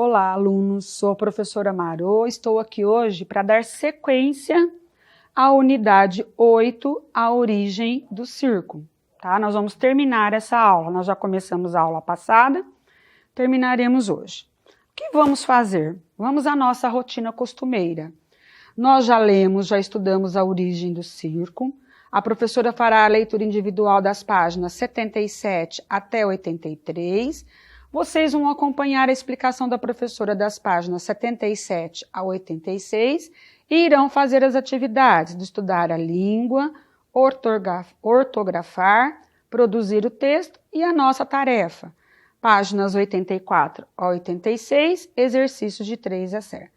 Olá, alunos, sou a professora Marô, estou aqui hoje para dar sequência à unidade 8, a origem do círculo, tá? Nós vamos terminar essa aula, nós já começamos a aula passada, terminaremos hoje. O que vamos fazer? Vamos à nossa rotina costumeira. Nós já lemos, já estudamos a origem do círculo, a professora fará a leitura individual das páginas 77 até 83, vocês vão acompanhar a explicação da professora das páginas 77 a 86 e irão fazer as atividades de estudar a língua, ortografar, produzir o texto e a nossa tarefa. Páginas 84 a 86, exercícios de 3 a 7.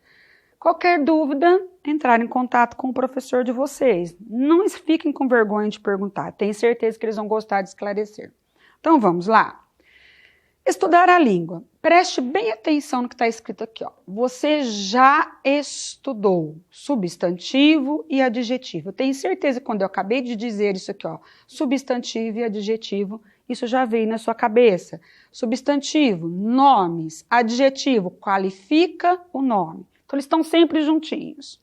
Qualquer dúvida, entrar em contato com o professor de vocês. Não fiquem com vergonha de perguntar, tenho certeza que eles vão gostar de esclarecer. Então vamos lá. Estudar a língua. Preste bem atenção no que está escrito aqui, ó. Você já estudou substantivo e adjetivo. Eu tenho certeza que quando eu acabei de dizer isso aqui, ó, substantivo e adjetivo, isso já veio na sua cabeça. Substantivo, nomes, adjetivo, qualifica o nome. Então eles estão sempre juntinhos.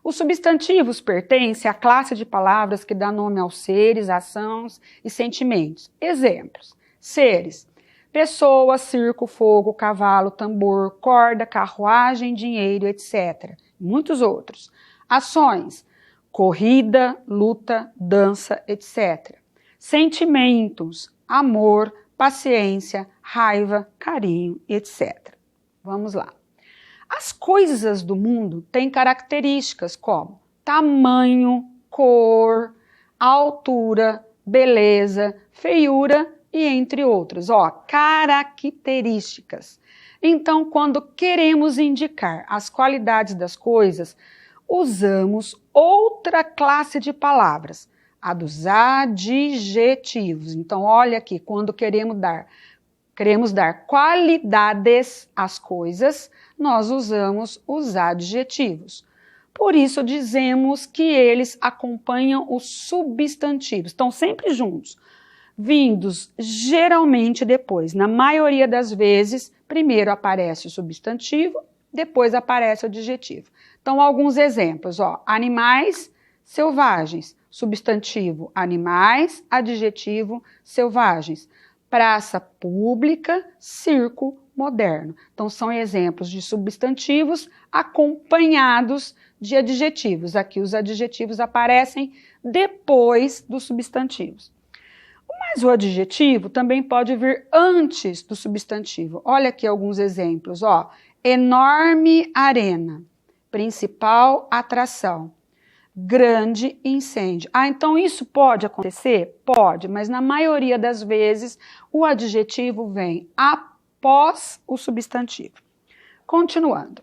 Os substantivos pertencem à classe de palavras que dá nome aos seres, ações e sentimentos. Exemplos: seres. Pessoa, circo, fogo, cavalo, tambor, corda, carruagem, dinheiro, etc. Muitos outros. Ações, corrida, luta, dança, etc. Sentimentos, amor, paciência, raiva, carinho, etc. Vamos lá. As coisas do mundo têm características como tamanho, cor, altura, beleza, feiura e entre outros, ó, características. Então, quando queremos indicar as qualidades das coisas, usamos outra classe de palavras, a dos adjetivos. Então, olha aqui, quando queremos dar qualidades às coisas, nós usamos os adjetivos. Por isso, dizemos que eles acompanham os substantivos, estão sempre juntos. Vindos geralmente depois, na maioria das vezes, primeiro aparece o substantivo, depois aparece o adjetivo. Então, alguns exemplos, ó, animais selvagens, substantivo animais, adjetivo selvagens, praça pública, circo moderno. Então, são exemplos de substantivos acompanhados de adjetivos. Aqui os adjetivos aparecem depois dos substantivos. Mas o adjetivo também pode vir antes do substantivo. Olha aqui alguns exemplos, ó. Enorme arena, principal atração, grande incêndio. Ah, então isso pode acontecer? Pode, mas na maioria das vezes o adjetivo vem após o substantivo. Continuando.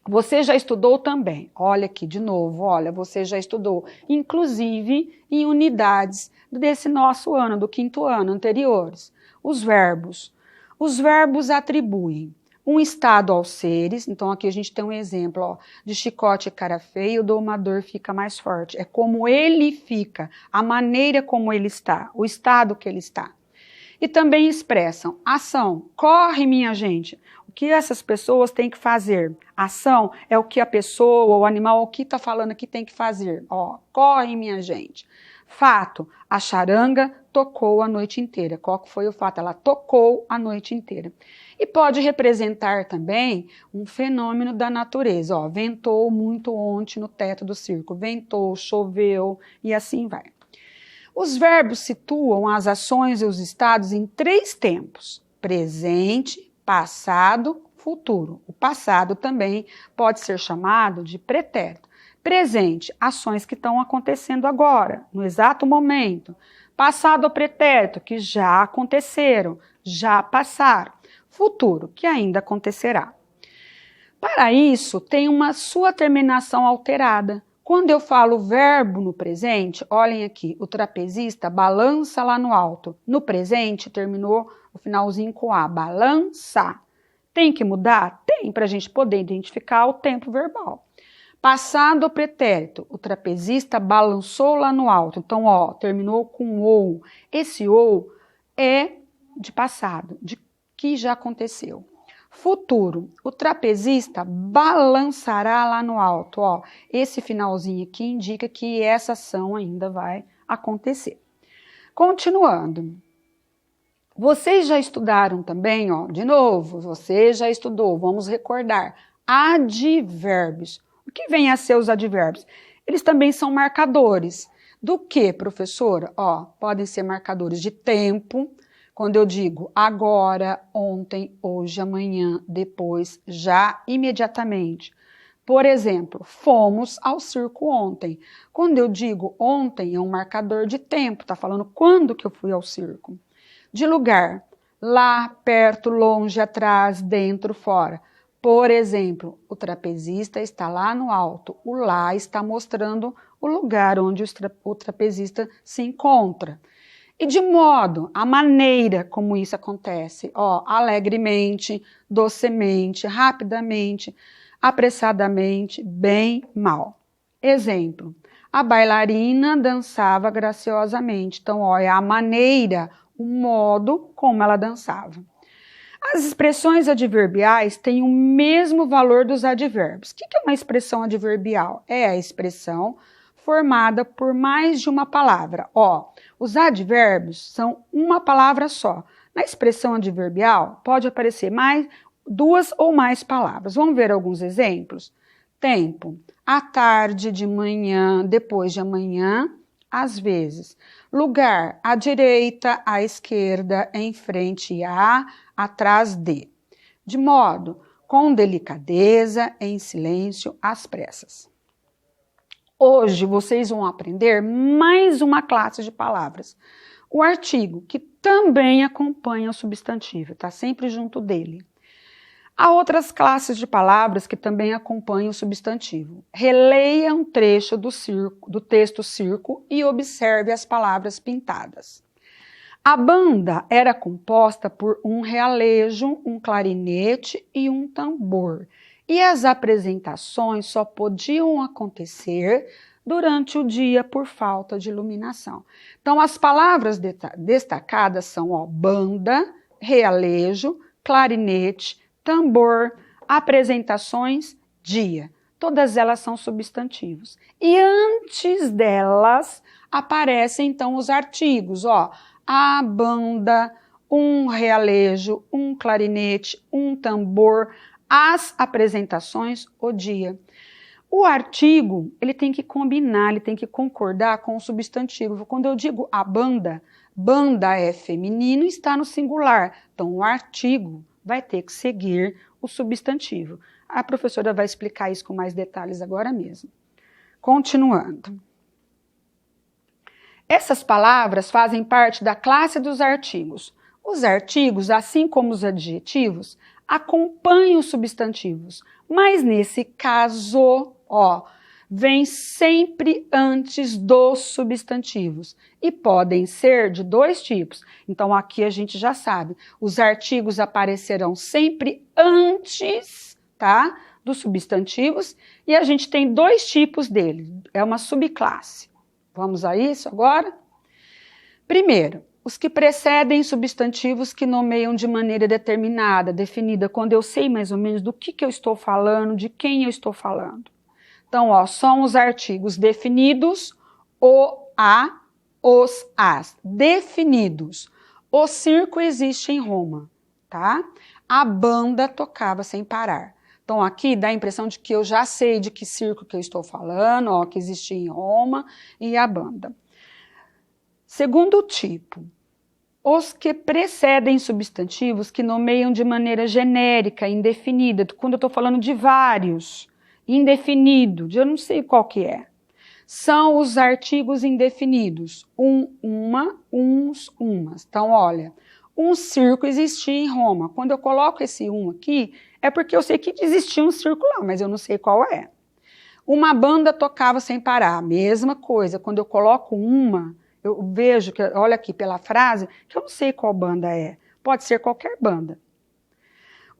Você já estudou também, olha aqui de novo, olha, você já estudou, inclusive em unidades desse nosso ano, do 5º ano, anteriores, os verbos. Os verbos atribuem um estado aos seres, então aqui a gente tem um exemplo, ó, de chicote e cara feia, o domador fica mais forte. É como ele fica, a maneira como ele está, o estado que ele está. E também expressam ação, corre minha gente. O que essas pessoas têm que fazer? Ação é o que a pessoa, o animal, o que está falando aqui tem que fazer. Ó, corre minha gente. Fato, a charanga tocou a noite inteira. Qual que foi o fato? Ela tocou a noite inteira. E pode representar também um fenômeno da natureza. Ó, ventou muito ontem no teto do circo. Ventou, choveu e assim vai. Os verbos situam as ações e os estados em 3 tempos: presente, passado, futuro. O passado também pode ser chamado de pretérito. Presente, ações que estão acontecendo agora, no exato momento. Passado ou pretérito, que já aconteceram, já passaram. Futuro, que ainda acontecerá. Para isso, tem uma sua terminação alterada. Quando eu falo verbo no presente, olhem aqui, o trapezista balança lá no alto. No presente, terminou o finalzinho com A, balançar. Tem que mudar? Tem, para a gente poder identificar o tempo verbal. Passado ou pretérito, o trapezista balançou lá no alto. Então, ó, terminou com ou. Esse ou é de passado, de que já aconteceu. Futuro, o trapezista balançará lá no alto. Ó, esse finalzinho aqui indica que essa ação ainda vai acontecer. Continuando. Vocês já estudaram também, ó, de novo, você já estudou, vamos recordar, advérbios. O que vem a ser os advérbios? Eles também são marcadores. Do que, professora? Ó, podem ser marcadores de tempo, quando eu digo agora, ontem, hoje, amanhã, depois, já, imediatamente. Por exemplo, fomos ao circo ontem. Quando eu digo ontem, é um marcador de tempo, tá falando quando que eu fui ao circo. De lugar, lá, perto, longe, atrás, dentro, fora. Por exemplo, o trapezista está lá no alto. O lá está mostrando o lugar onde o trapezista se encontra. E de modo, a maneira como isso acontece, ó, alegremente, docemente, rapidamente, apressadamente, bem, mal. Exemplo, a bailarina dançava graciosamente. Então, ó, é a maneira, o modo como ela dançava. As expressões adverbiais têm o mesmo valor dos advérbios. O que é uma expressão adverbial? É a expressão formada por mais de uma palavra. Ó, os advérbios são uma palavra só. Na expressão adverbial, pode aparecer duas ou mais palavras. Vamos ver alguns exemplos? Tempo, à tarde, de manhã, depois de amanhã, às vezes. Lugar, à direita, à esquerda, em frente a, atrás de. De modo, com delicadeza, em silêncio, às pressas. Hoje vocês vão aprender mais uma classe de palavras. O artigo, que também acompanha o substantivo, está sempre junto dele. Há outras classes de palavras que também acompanham o substantivo. Releia um trecho do texto circo e observe as palavras pintadas. A banda era composta por um realejo, um clarinete e um tambor. E as apresentações só podiam acontecer durante o dia por falta de iluminação. Então, as palavras destacadas são ó, banda, realejo, clarinete, tambor, apresentações, dia. Todas elas são substantivos. E antes delas aparecem, então, os artigos. Ó, a banda, um realejo, um clarinete, um tambor, as apresentações, o dia. O artigo, ele tem que combinar, ele tem que concordar com o substantivo. Quando eu digo a banda, banda é feminino e está no singular. Então, o artigo vai ter que seguir o substantivo. A professora vai explicar isso com mais detalhes agora mesmo. Continuando. Essas palavras fazem parte da classe dos artigos. Os artigos, assim como os adjetivos, acompanham os substantivos, mas nesse caso, ó, vem sempre antes dos substantivos e podem ser de dois tipos. Então aqui a gente já sabe, os artigos aparecerão sempre antes, tá, dos substantivos e a gente tem dois tipos deles, é uma subclasse. Vamos a isso agora? Primeiro, os que precedem substantivos que nomeiam de maneira determinada, definida, quando eu sei mais ou menos do que eu estou falando, de quem eu estou falando. Então, ó, são os artigos definidos, o, a, os, as. Definidos. O circo existe em Roma, tá? A banda tocava sem parar. Então, aqui dá a impressão de que eu já sei de que circo que eu estou falando, ó, que existia em Roma, e a banda. Segundo tipo, os que precedem substantivos que nomeiam de maneira genérica, indefinida, quando eu estou falando de vários, indefinido, eu não sei qual que é. São os artigos indefinidos, uma, uns, umas. Então, olha, um circo existia em Roma. Quando eu coloco esse aqui, é porque eu sei que existia um circo lá, mas eu não sei qual é. Uma banda tocava sem parar, a mesma coisa. Quando eu coloco uma, eu vejo, que, olha aqui pela frase, que eu não sei qual banda é. Pode ser qualquer banda.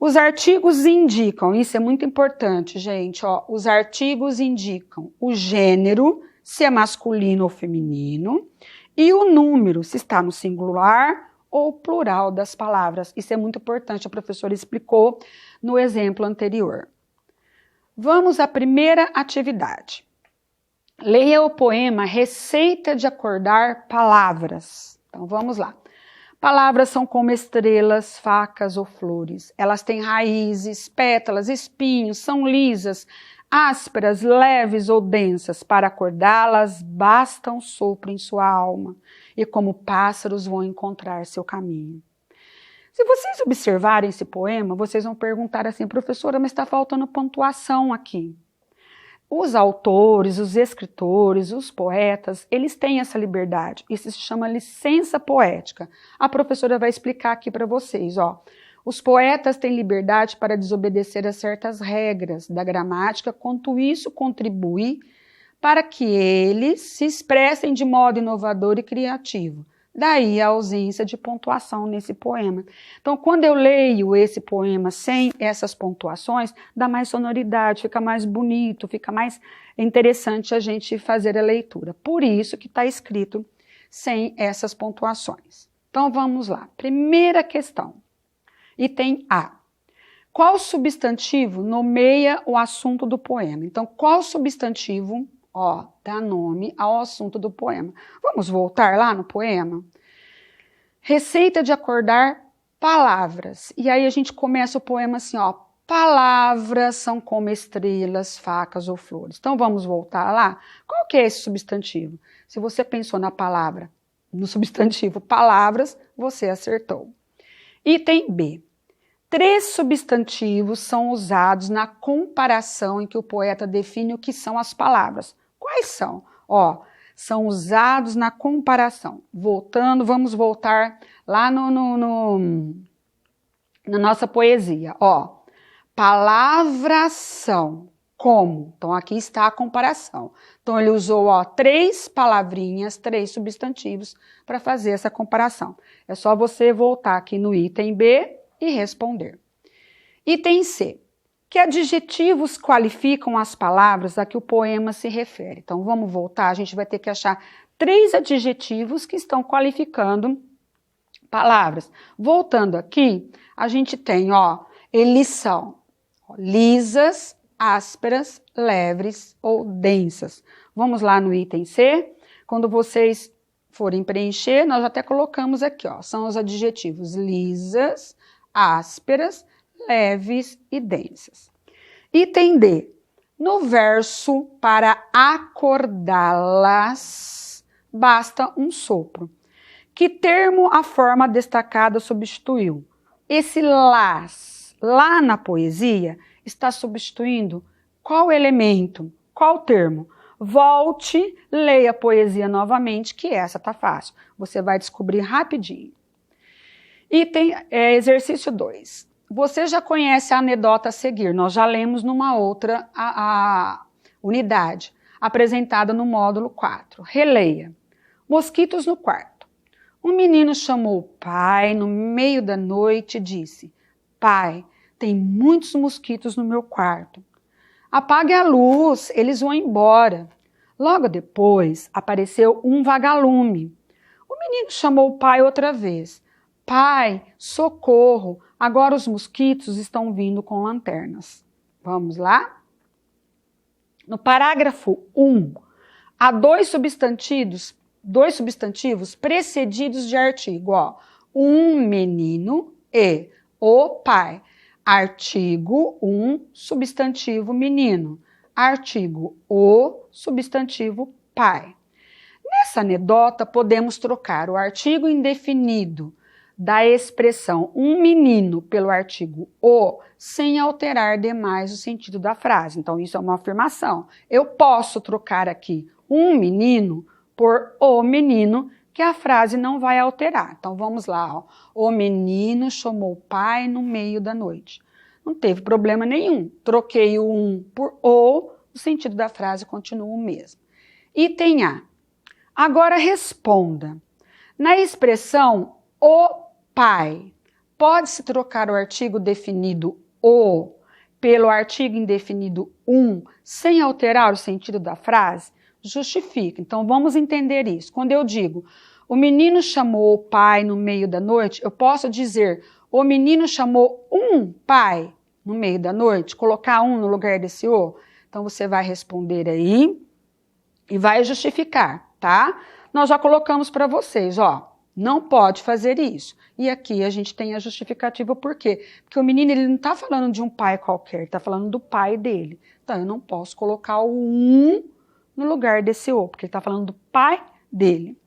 Os artigos indicam, isso é muito importante, gente, ó, os artigos indicam o gênero, se é masculino ou feminino, e o número, se está no singular ou plural das palavras. Isso é muito importante, a professora explicou no exemplo anterior. Vamos à primeira atividade. Leia o poema Receita de Acordar Palavras. Então vamos lá. Palavras são como estrelas, facas ou flores. Elas têm raízes, pétalas, espinhos, são lisas, ásperas, leves ou densas. Para acordá-las, basta um sopro em sua alma, e como pássaros vão encontrar seu caminho. Se vocês observarem esse poema, vocês vão perguntar assim, professora, mas está faltando pontuação aqui. Os autores, os escritores, os poetas, eles têm essa liberdade. Isso se chama licença poética. A professora vai explicar aqui para vocês, ó. Os poetas têm liberdade para desobedecer a certas regras da gramática, quanto isso contribui para que eles se expressem de modo inovador e criativo. Daí a ausência de pontuação nesse poema. Então, quando eu leio esse poema sem essas pontuações, dá mais sonoridade, fica mais bonito, fica mais interessante a gente fazer a leitura. Por isso que está escrito sem essas pontuações. Então, vamos lá. Primeira questão. Item A. Qual substantivo nomeia o assunto do poema? Então, qual substantivo dá nome ao assunto do poema? Vamos voltar lá no poema? Receita de acordar palavras. E aí a gente começa o poema assim, palavras são como estrelas, facas ou flores. Então vamos voltar lá? Qual que é esse substantivo? Se você pensou na palavra, no substantivo palavras, você acertou. Item B. 3 substantivos são usados na comparação em que o poeta define o que são as palavras. Quais são? São usados na comparação. Voltando, vamos voltar lá na nossa poesia. Palavras são como. Então, aqui está a comparação. Então, ele usou 3 palavrinhas, 3 substantivos para fazer essa comparação. É só você voltar aqui no item B e responder. Item C. Que adjetivos qualificam as palavras a que o poema se refere? Então, vamos voltar, a gente vai ter que achar 3 adjetivos que estão qualificando palavras. Voltando aqui, a gente tem, eles são lisas, ásperas, leves ou densas. Vamos lá no item C. Quando vocês forem preencher, nós até colocamos aqui, são os adjetivos lisas, ásperas, leves e densas. Item D. No verso, para acordá-las, basta um sopro. Que termo a forma destacada substituiu? Esse las, lá na poesia, está substituindo qual elemento? Qual termo? Volte, leia a poesia novamente, que essa tá fácil. Você vai descobrir rapidinho. Item exercício 2. Você já conhece a anedota a seguir, nós já lemos numa outra unidade, apresentada no módulo 4. Releia. Mosquitos no quarto. Um menino chamou o pai no meio da noite e disse: pai, tem muitos mosquitos no meu quarto. Apague a luz, eles vão embora. Logo depois, apareceu um vagalume. O menino chamou o pai outra vez. Pai, socorro, agora os mosquitos estão vindo com lanternas. Vamos lá? No parágrafo 1, há 2 substantivos precedidos de artigo. Um menino e o pai. Artigo 1, substantivo menino. Artigo o, substantivo pai. Nessa anedota, podemos trocar o artigo indefinido da expressão um menino pelo artigo o, sem alterar demais o sentido da frase. Então, isso é uma afirmação. Eu posso trocar aqui um menino por o menino, que a frase não vai alterar. Então, vamos lá. O menino chamou o pai no meio da noite. Não teve problema nenhum. Troquei o um por o sentido da frase continua o mesmo. Item A. Agora responda. Na expressão o pai, pode-se trocar o artigo definido o pelo artigo indefinido sem alterar o sentido da frase? Justifica. Então, vamos entender isso. Quando eu digo, o menino chamou o pai no meio da noite, eu posso dizer, o menino chamou um pai? no meio da noite, colocar um no lugar desse O? Então, você vai responder aí e vai justificar, tá? Nós já colocamos para vocês, ó, não pode fazer isso. E aqui a gente tem a justificativa por quê? Porque o menino, ele não está falando de um pai qualquer, está falando do pai dele. Então, eu não posso colocar o um no lugar desse O, porque ele está falando do pai dele.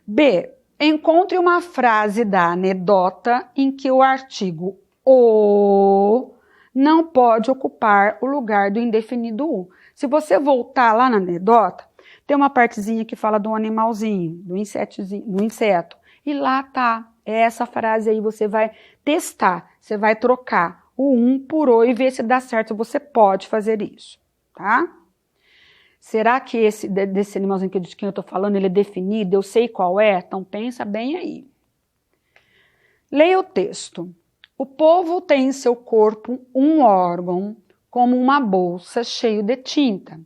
B, encontre uma frase da anedota em que o artigo o não pode ocupar o lugar do indefinido o. Se você voltar lá na anedota, tem uma partezinha que fala do animalzinho, do inseto. E lá tá, essa frase aí você vai testar, você vai trocar o um por o e ver se dá certo, você pode fazer isso, tá? Será que desse animalzinho de quem eu tô falando, ele é definido, eu sei qual é? Então pensa bem aí. Leia o texto. O povo tem em seu corpo um órgão, como uma bolsa cheio de tinta.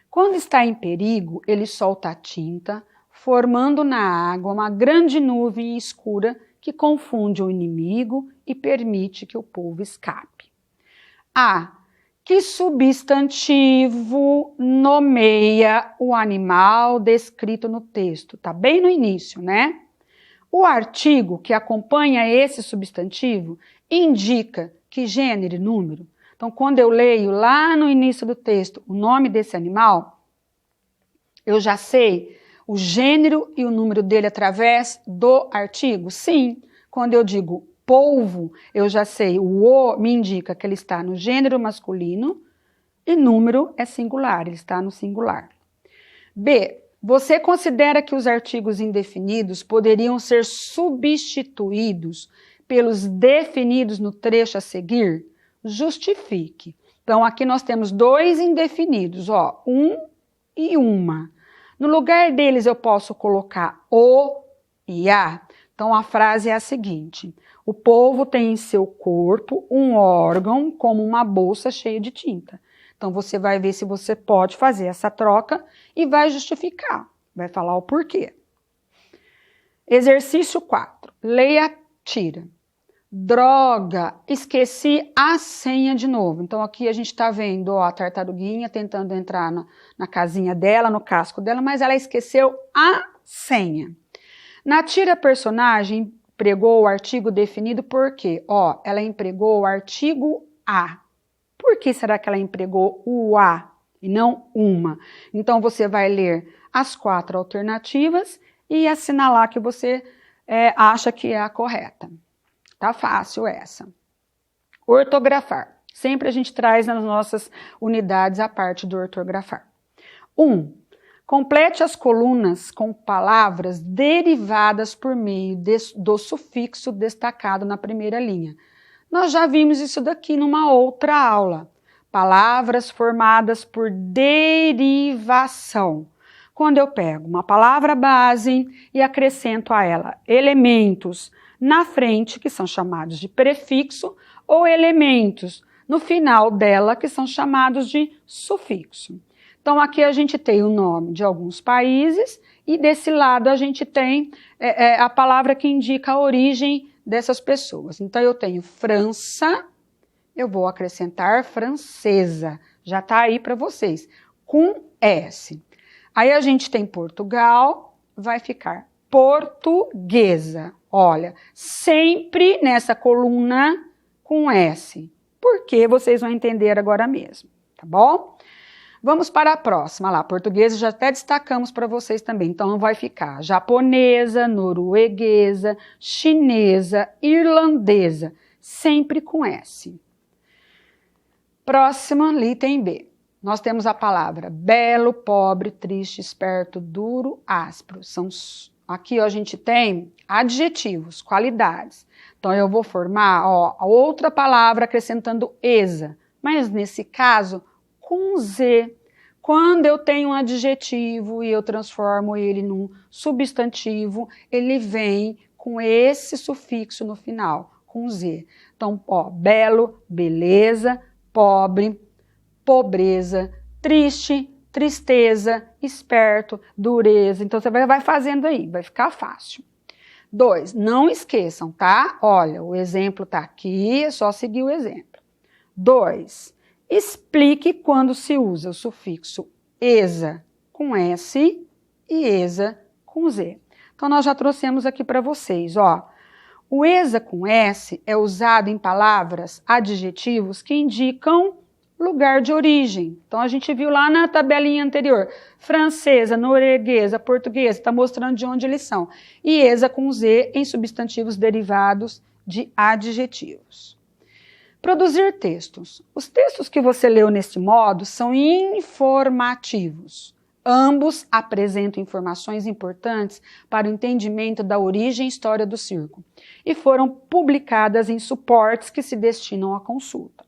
Quando está em perigo, ele solta a tinta, formando na água uma grande nuvem escura que confunde o inimigo e permite que o povo escape. A. Que substantivo nomeia o animal descrito no texto? Tá bem no início, né? O artigo que acompanha esse substantivo indica que gênero e número. Então, quando eu leio lá no início do texto o nome desse animal, eu já sei o gênero e o número dele através do artigo? Sim. Quando eu digo polvo, eu já sei, o O me indica que ele está no gênero masculino e número é singular, ele está no singular. B, você considera que os artigos indefinidos poderiam ser substituídos pelos definidos no trecho a seguir? Justifique. Então, aqui nós temos dois indefinidos, ó, um e uma. No lugar deles, eu posso colocar o e a. Então, a frase é a seguinte: o povo tem em seu corpo um órgão como uma bolsa cheia de tinta. Então, você vai ver se você pode fazer essa troca e vai justificar. Vai falar o porquê. Exercício 4. Leia, tira. Droga, esqueci a senha de novo. Então, aqui a gente está vendo ó, a tartaruguinha tentando entrar na casinha dela, no casco dela, mas ela esqueceu a senha. Na tira, personagem empregou o artigo definido por quê? Ó, ela empregou o artigo a. Por que será que ela empregou o a e não uma? Então, você vai ler as 4 alternativas e assinalar que você acha que é a correta. Tá fácil essa. Ortografar. Sempre a gente traz nas nossas unidades a parte do ortografar. 1. Complete as colunas com palavras derivadas por meio do sufixo destacado na primeira linha. Nós já vimos isso daqui numa outra aula. Palavras formadas por derivação. Quando eu pego uma palavra base e acrescento a ela elementos na frente, que são chamados de prefixo, ou elementos no final dela, que são chamados de sufixo. Então, aqui a gente tem o nome de alguns países e desse lado a gente tem a palavra que indica a origem dessas pessoas. Então, eu tenho França, eu vou acrescentar francesa, já está aí para vocês, com S. Aí a gente tem Portugal, vai ficar portuguesa. Olha, sempre nessa coluna com S, porque vocês vão entender agora mesmo, tá bom? Vamos para a próxima lá, portuguesa já até destacamos para vocês também, então vai ficar japonesa, norueguesa, chinesa, irlandesa, sempre com S. Próximo, item B. Nós temos a palavra belo, pobre, triste, esperto, duro, áspero. Aqui ó, a gente tem adjetivos, qualidades. Então eu vou formar ó, a outra palavra acrescentando esa, mas nesse caso com Z. Quando eu tenho um adjetivo e eu transformo ele num substantivo, ele vem com esse sufixo no final, com Z. Então, ó, belo, beleza, pobre, pobreza, triste, tristeza, esperto, dureza. Então, você vai fazendo aí, vai ficar fácil. 2, não esqueçam, tá? Olha, o exemplo tá aqui, é só seguir o exemplo. 2. Explique quando se usa o sufixo esa com S e esa com Z. Então, nós já trouxemos aqui para vocês, ó. O esa com S é usado em palavras, adjetivos que indicam lugar de origem. Então, a gente viu lá na tabelinha anterior, francesa, norueguesa, portuguesa, está mostrando de onde eles são. E esa com Z em substantivos derivados de adjetivos. Produzir textos. Os textos que você leu neste modo são informativos. Ambos apresentam informações importantes para o entendimento da origem e história do circo e foram publicadas em suportes que se destinam à consulta.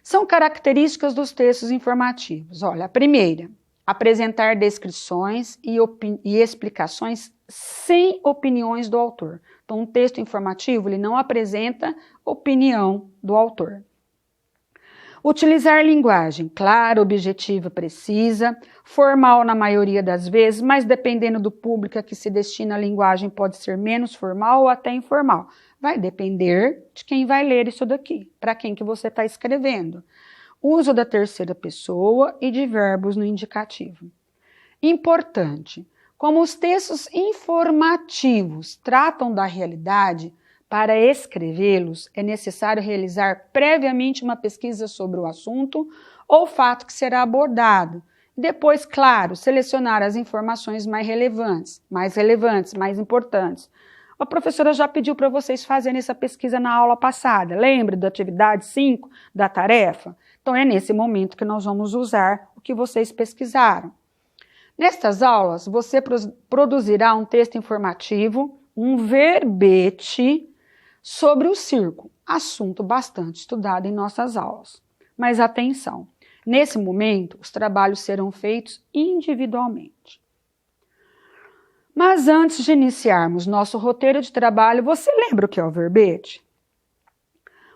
São características dos textos informativos. Olha, a primeira, apresentar descrições e explicações sem opiniões do autor. Então, um texto informativo, ele não apresenta opinião do autor. Utilizar linguagem clara, objetiva, precisa, formal na maioria das vezes, mas dependendo do público a que se destina a linguagem pode ser menos formal ou até informal. Vai depender de quem vai ler isso daqui, para quem que você está escrevendo. Uso da terceira pessoa e de verbos no indicativo. Importante, como os textos informativos tratam da realidade, para escrevê-los é necessário realizar previamente uma pesquisa sobre o assunto ou fato que será abordado. Depois, claro, selecionar as informações mais relevantes, mais importantes. A professora já pediu para vocês fazerem essa pesquisa na aula passada. Lembra da atividade 5 da tarefa? Então é nesse momento que nós vamos usar o que vocês pesquisaram. Nestas aulas, você produzirá um texto informativo, um verbete sobre o circo, assunto bastante estudado em nossas aulas. Mas atenção, nesse momento os trabalhos serão feitos individualmente. Mas antes de iniciarmos nosso roteiro de trabalho, você lembra o que é o verbete?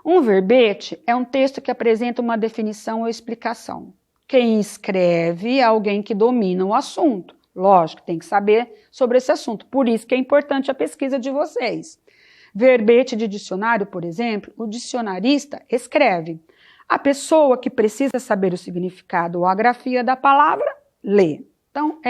Um verbete é um texto que apresenta uma definição ou explicação. Quem escreve é alguém que domina o assunto. Lógico, tem que saber sobre esse assunto, por isso que é importante a pesquisa de vocês. Verbete de dicionário, por exemplo, o dicionarista escreve. A pessoa que precisa saber o significado ou a grafia da palavra, lê. Então,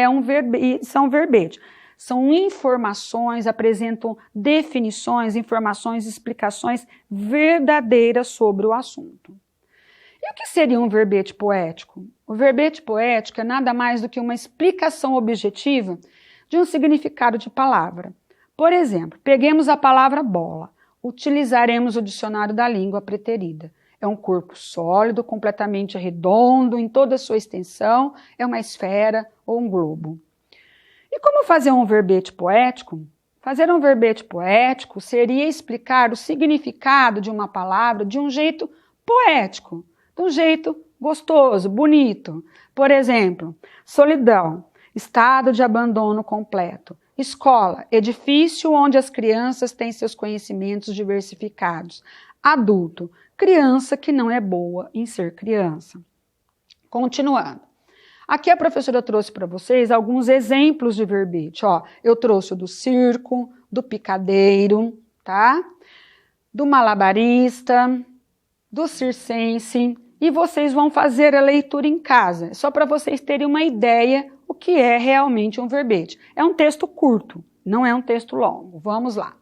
são verbetes. São informações, apresentam definições, informações, explicações verdadeiras sobre o assunto. E o que seria um verbete poético? O verbete poético é nada mais do que uma explicação objetiva de um significado de palavra. Por exemplo, peguemos a palavra bola, utilizaremos o dicionário da língua preterida. É um corpo sólido, completamente redondo, em toda a sua extensão, é uma esfera ou um globo. E como fazer um verbete poético? Fazer um verbete poético seria explicar o significado de uma palavra de um jeito poético, de um jeito gostoso, bonito. Por exemplo, solidão, estado de abandono completo. Escola, edifício onde as crianças têm seus conhecimentos diversificados. Adulto, criança que não é boa em ser criança. Continuando. Aqui a professora trouxe para vocês alguns exemplos de verbete. Ó, eu trouxe o do circo, do picadeiro, tá? Do malabarista, do circense. E vocês vão fazer a leitura em casa, só para vocês terem uma ideia o que é realmente um verbete. É um texto curto, não é um texto longo. Vamos lá.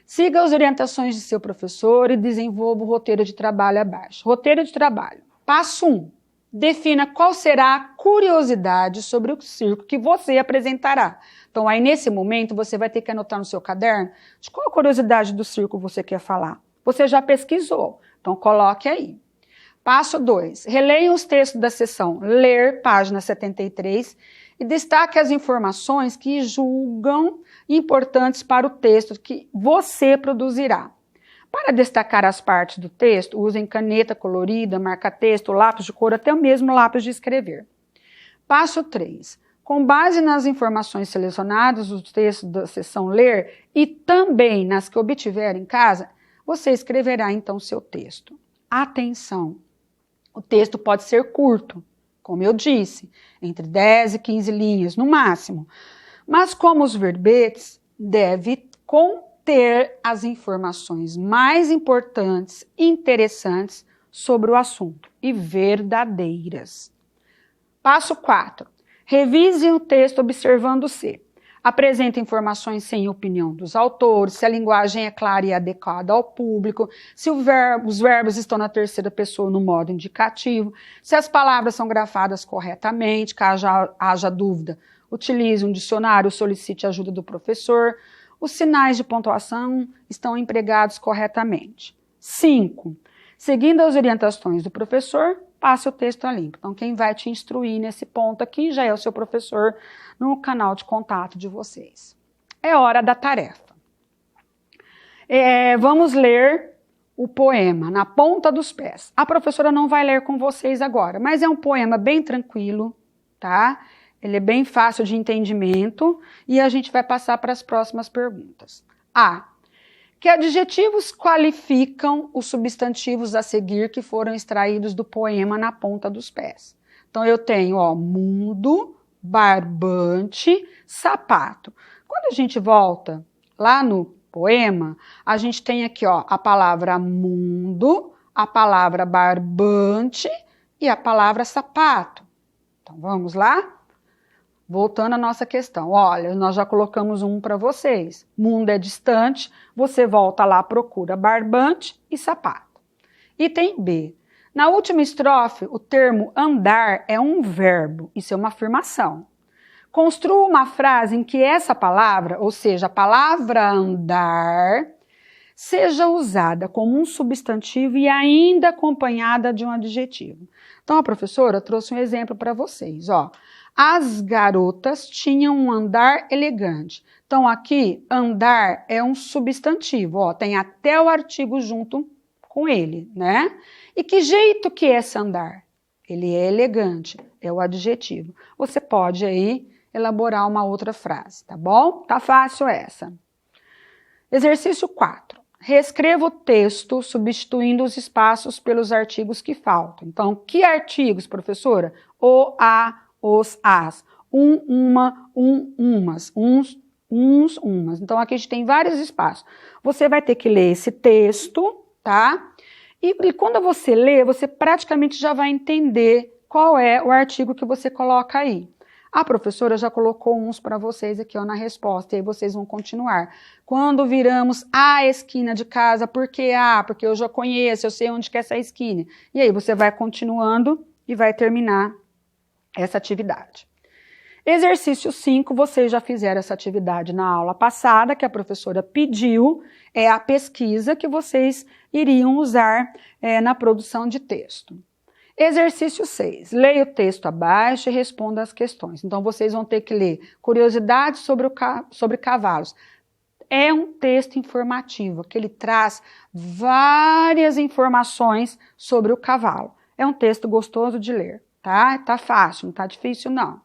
Siga as orientações de seu professor e desenvolva o roteiro de trabalho abaixo. Roteiro de trabalho. Passo 1. Defina qual será a curiosidade sobre o circo que você apresentará. Então, aí nesse momento, você vai ter que anotar no seu caderno de qual curiosidade do circo você quer falar. Você já pesquisou, então coloque aí. Passo 2. Releia os textos da seção Ler, página 73, e destaque as informações que julgam importantes para o texto que você produzirá. Para destacar as partes do texto, usem caneta colorida, marca-texto, lápis de cor, até o mesmo lápis de escrever. Passo 3. Com base nas informações selecionadas do texto da seção Ler e também nas que obtiver em casa, você escreverá então seu texto. Atenção! O texto pode ser curto, como eu disse, entre 10 e 15 linhas no máximo, mas como os verbetes, deve conter as informações mais importantes e interessantes sobre o assunto e verdadeiras. Passo 4. Revise o texto observando-se. Apresenta informações sem opinião dos autores, se a linguagem é clara e adequada ao público, se os verbos estão na terceira pessoa no modo indicativo, se as palavras são grafadas corretamente, caso haja dúvida, utilize um dicionário, solicite a ajuda do professor, os sinais de pontuação estão empregados corretamente. 5. Seguindo as orientações do professor, passe o texto a limpo. Então, quem vai te instruir nesse ponto aqui já é o seu professor no canal de contato de vocês. É hora da tarefa. Vamos ler o poema Na Ponta dos Pés. A professora não vai ler com vocês agora, mas é um poema bem tranquilo, tá? Ele é bem fácil de entendimento e a gente vai passar para as próximas perguntas. A. Que adjetivos qualificam os substantivos a seguir que foram extraídos do poema Na Ponta dos Pés? Então, eu tenho, mundo, barbante, sapato. Quando a gente volta lá no poema, a gente tem aqui, a palavra mundo, a palavra barbante e a palavra sapato. Então, vamos lá? Voltando à nossa questão, olha, nós já colocamos um para vocês. Mundo é distante, você volta lá, procura barbante e sapato. Item B. Na última estrofe, o termo andar é um verbo, isso é uma afirmação. Construa uma frase em que essa palavra, ou seja, a palavra andar, seja usada como um substantivo e ainda acompanhada de um adjetivo. Então, a professora trouxe um exemplo para vocês, As garotas tinham um andar elegante. Então, aqui, andar é um substantivo, tem até o artigo junto com ele, né? E que jeito que é esse andar? Ele é elegante, é o adjetivo. Você pode aí elaborar uma outra frase, tá bom? Tá fácil essa. Exercício 4. Reescreva o texto substituindo os espaços pelos artigos que faltam. Então, que artigos, professora? O, a, os, as, uma, umas, uns, umas. Então, aqui a gente tem vários espaços. Você vai ter que ler esse texto, tá? E quando você lê, você praticamente já vai entender qual é o artigo que você coloca aí. A professora já colocou uns para vocês aqui na resposta, e aí vocês vão continuar. Quando viramos a esquina de casa, por que a? Porque eu já conheço, eu sei onde que é essa esquina. E aí você vai continuando e vai terminar essa atividade. Exercício 5, vocês já fizeram essa atividade na aula passada, que a professora pediu, é a pesquisa que vocês iriam usar na produção de texto. Exercício 6, leia o texto abaixo e responda as questões. Então, vocês vão ter que ler curiosidades sobre cavalos. É um texto informativo, que ele traz várias informações sobre o cavalo. É um texto gostoso de ler, tá? Tá fácil, não tá difícil não.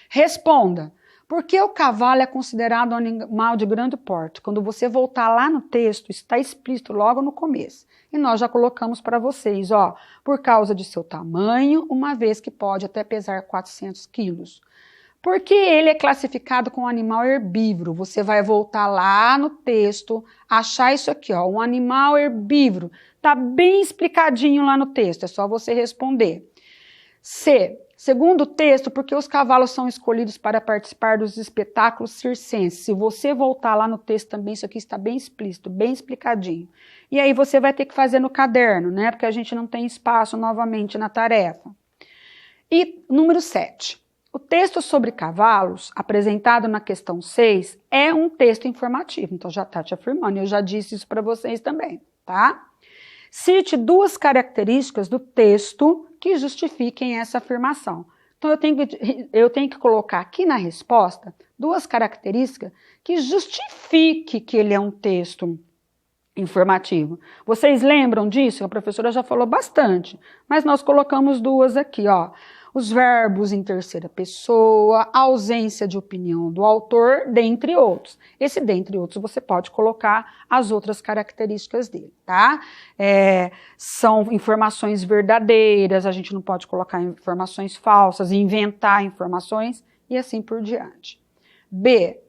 Responda, por que o cavalo é considerado um animal de grande porte? Quando você voltar lá no texto, está explícito logo no começo. E nós já colocamos para vocês, por causa de seu tamanho, uma vez que pode até pesar 400 quilos. Por que ele é classificado como um animal herbívoro? Você vai voltar lá no texto, achar isso aqui, um animal herbívoro. Está bem explicadinho lá no texto, é só você responder. C. Segundo o texto, porque os cavalos são escolhidos para participar dos espetáculos circenses. Se você voltar lá no texto também, isso aqui está bem explícito, bem explicadinho. E aí você vai ter que fazer no caderno, né? Porque a gente não tem espaço novamente na tarefa. E número 7. O texto sobre cavalos, apresentado na questão 6, é um texto informativo. Então já está te afirmando, eu já disse isso para vocês também, tá? Cite 2 características do texto que justifiquem essa afirmação. Então, eu tenho que colocar aqui na resposta 2 características que justifiquem que ele é um texto informativo. Vocês lembram disso? A professora já falou bastante, mas nós colocamos 2 aqui, Os verbos em terceira pessoa, a ausência de opinião do autor, dentre outros. Esse dentre outros você pode colocar as outras características dele, tá? São informações verdadeiras, a gente não pode colocar informações falsas, inventar informações e assim por diante. B.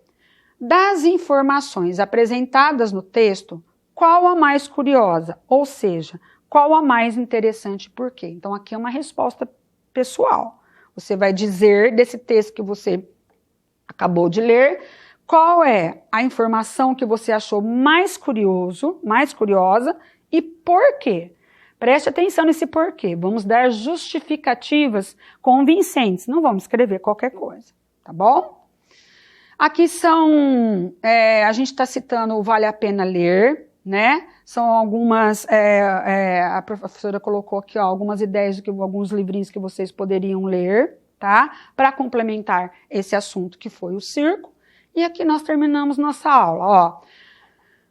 Das informações apresentadas no texto, qual a mais curiosa? Ou seja, qual a mais interessante e por quê? Então, aqui é uma resposta pessoal. Você vai dizer desse texto que você acabou de ler, qual é a informação que você achou mais curiosa e por quê? Preste atenção nesse porquê. Vamos dar justificativas convincentes. Não vamos escrever qualquer coisa, tá bom? Aqui são, a gente está citando o Vale a Pena Ler, né? São algumas, a professora colocou aqui, ó, algumas ideias de alguns livrinhos que vocês poderiam ler, tá? Para complementar esse assunto que foi o circo. E aqui nós terminamos nossa aula, ó.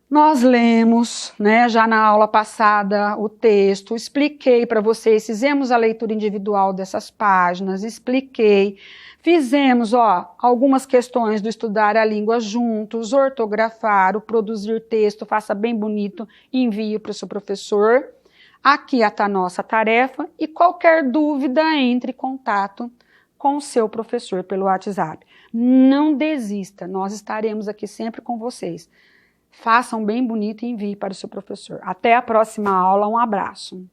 Nós lemos, né, já na aula passada o texto, expliquei para vocês, fizemos a leitura individual dessas páginas, expliquei, fizemos, ó, algumas questões do estudar a língua juntos, ortografar, o produzir texto, faça bem bonito e envie para o seu professor. Aqui está a nossa tarefa e qualquer dúvida entre em contato com o seu professor pelo WhatsApp. Não desista, nós estaremos aqui sempre com vocês. Façam bem bonito e envie para o seu professor. Até a próxima aula, um abraço.